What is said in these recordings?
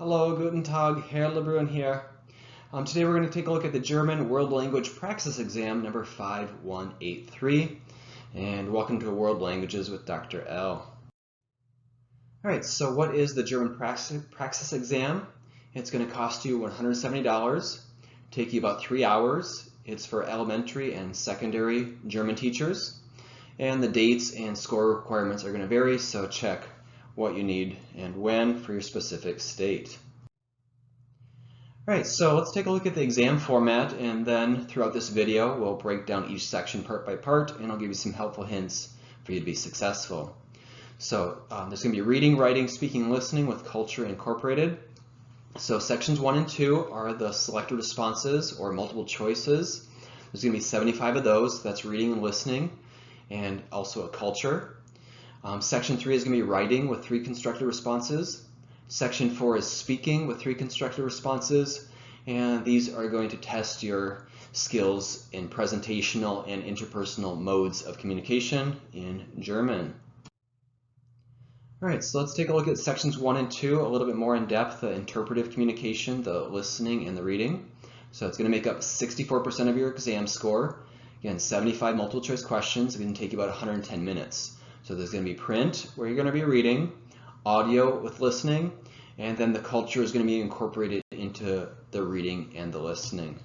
Hello, guten Tag, Herr Lebrun here. Today we're going to take a look at the German World Language Praxis exam number 5183. And welcome to World Languages with Dr. L. Alright, so what is the German Praxis exam? It's going to cost you $170, take you about 3 hours. It's for elementary and secondary German teachers. And the dates and score requirements are going to vary, so check what you need and when for your specific state. Alright, so let's take a look at the exam format, and then throughout this video we'll break down each section part by part, and I'll give you some helpful hints for you to be successful. So there's going to be reading, writing, speaking, and listening with culture incorporated. So sections 1 and 2 are the selected responses or multiple choices. There's going to be 75 of those. That's reading and listening, and also a culture. Section 3 is going to be writing with 3 constructed responses. Section 4 is speaking with 3 constructed responses, and these are going to test your skills in presentational and interpersonal modes of communication in German. Alright, so let's take a look at sections 1 and 2 a little bit more in depth, the interpretive communication, the listening, and the reading. So it's going to make up 64% of your exam score. Again, 75 multiple choice questions. It's going to take you about 110 minutes. So there's going to be print, where you're going to be reading, audio with listening, and then the culture is going to be incorporated into the reading and the listening.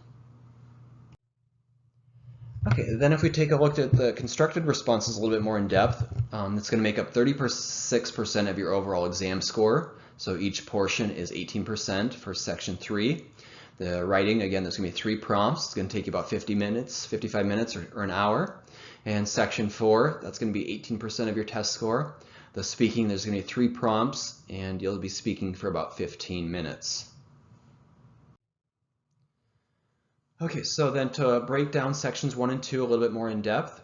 Okay, then if we take a look at the constructed responses a little bit more in depth, it's going to make up 36% of your overall exam score. So each portion is 18% for section 3. The writing, again, there's going to be 3 prompts. It's going to take you about 55 minutes or an hour. And section 4, that's going to be 18% of your test score. The speaking, there's going to be 3 prompts, and you'll be speaking for about 15 minutes. Okay, so then to break down sections 1 and 2 a little bit more in depth,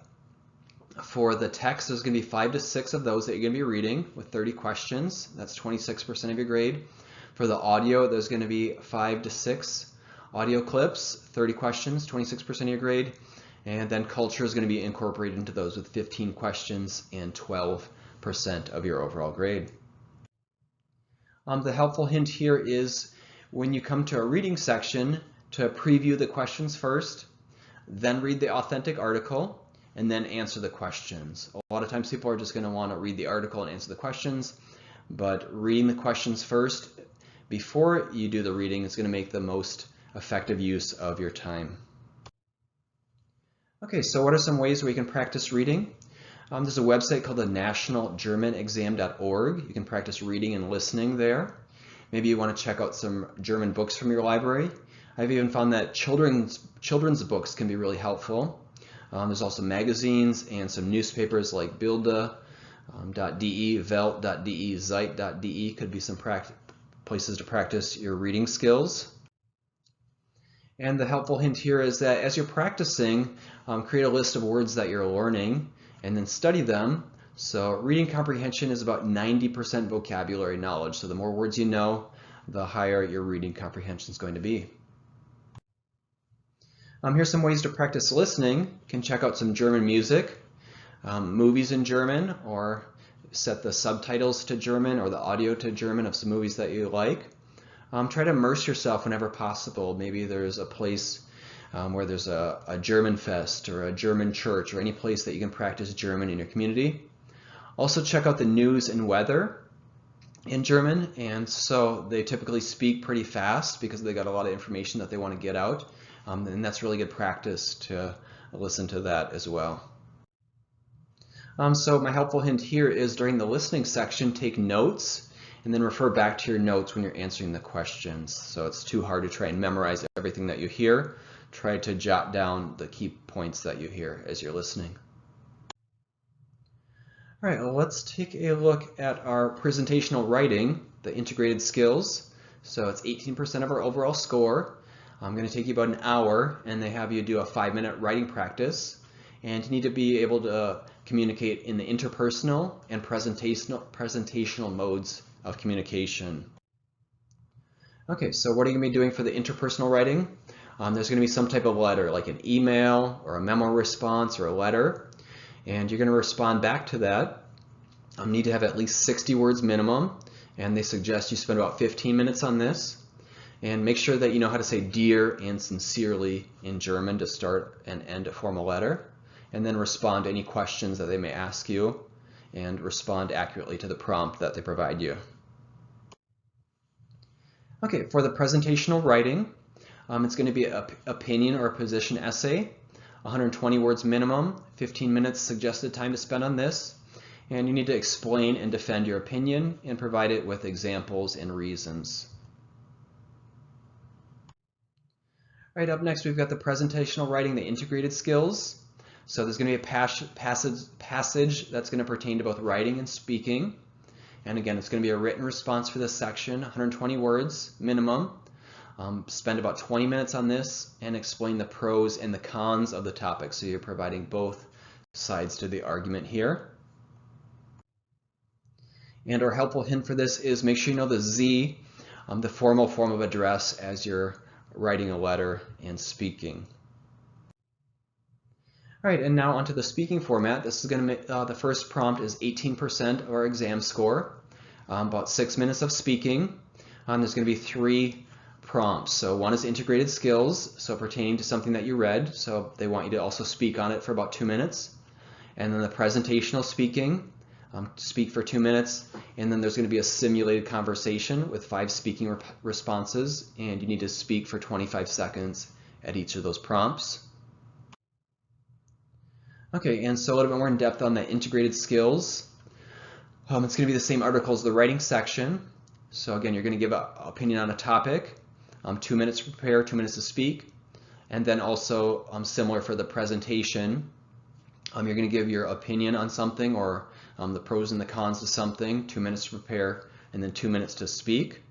for the text, there's going to be 5 to 6 of those that you're going to be reading with 30 questions. That's 26% of your grade. For the audio, there's going to be 5 to 6 audio clips, 30 questions, 26% of your grade. And then culture is going to be incorporated into those with 15 questions and 12% of your overall grade. The helpful hint here is when you come to a reading section, to preview the questions first, then read the authentic article, and then answer the questions. A lot of times people are just going to want to read the article and answer the questions, but reading the questions first before you do the reading is going to make the most effective use of your time. Okay, so what are some ways where you can practice reading? There's a website called the nationalgermanexam.org. You can practice reading and listening there. Maybe you want to check out some German books from your library. I've even found that children's books can be really helpful. There's also magazines and some newspapers like Bilde.de, Welt.de, Zeit.de could be some places to practice your reading skills. And the helpful hint here is that as you're practicing, create a list of words that you're learning and then study them. So reading comprehension is about 90% vocabulary knowledge. So the more words you know, the higher your reading comprehension is going to be. Here's some ways to practice listening. You can check out some German music, movies in German, or set the subtitles to German or the audio to German of some movies that you like. Try to immerse yourself whenever possible. Maybe there's a place where there's a German fest or a German church or any place that you can practice German in your community. Also check out the news and weather in German, and so they typically speak pretty fast because they got a lot of information that they want to get out, and that's really good practice to listen to that as well. So my helpful hint here is during the listening section, take notes and then refer back to your notes when you're answering the questions. So it's too hard to try and memorize everything that you hear. Try to jot down the key points that you hear as you're listening. All right, well, let's take a look at our presentational writing, the integrated skills. So it's 18% of our overall score. I'm going to take you about an hour, and they have you do a 5-minute writing practice. And you need to be able to communicate in the interpersonal and presentational modes of communication. Okay, so what are you going to be doing for the interpersonal writing? There's going to be some type of letter, like an email or a memo response or a letter, and you're going to respond back to that. Need to have at least 60 words minimum, and they suggest you spend about 15 minutes on this. And make sure that you know how to say dear and sincerely in German to start and end a formal letter, and then respond to any questions that they may ask you and respond accurately to the prompt that they provide you. Okay, for the presentational writing, it's going to be an opinion or a position essay, 120 words minimum, 15 minutes suggested time to spend on this, and you need to explain and defend your opinion and provide it with examples and reasons. All right, up next we've got the presentational writing, the integrated skills. So there's going to be a passage that's going to pertain to both writing and speaking. And again, it's going to be a written response for this section, 120 words minimum. Spend about 20 minutes on this and explain the pros and the cons of the topic. So you're providing both sides to the argument here. And our helpful hint for this is make sure you know the Z, the formal form of address as you're writing a letter and speaking. All right, and now onto the speaking format. This is going to make, the first prompt is 18% of our exam score, about 6 minutes of speaking. There's going to be 3 prompts. So one is integrated skills, so pertaining to something that you read. So they want you to also speak on it for about 2 minutes. And then the presentational speaking, speak for 2 minutes. And then there's going to be a simulated conversation with 5 speaking responses, and you need to speak for 25 seconds at each of those prompts. Okay, and so a little bit more in depth on the integrated skills. It's going to be the same article as the writing section. So again, you're going to give an opinion on a topic, 2 minutes to prepare, 2 minutes to speak. And then also similar for the presentation, you're going to give your opinion on something or the pros and the cons of something, 2 minutes to prepare, and then 2 minutes to speak.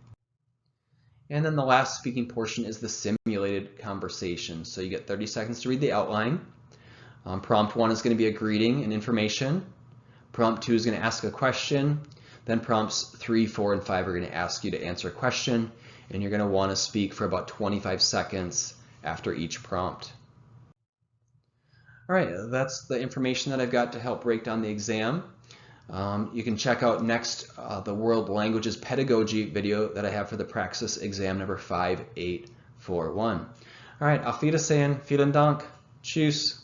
And then the last speaking portion is the simulated conversation. So you get 30 seconds to read the outline. Prompt 1 is going to be a greeting and information. Prompt 2 is going to ask a question. Then prompts 3, 4, and 5 are going to ask you to answer a question, and you're going to want to speak for about 25 seconds after each prompt. All right, that's the information that I've got to help break down the exam. You can check out next the World Languages Pedagogy video that I have for the Praxis exam number 5841. All right, auf Wiedersehen, vielen Dank, tschüss.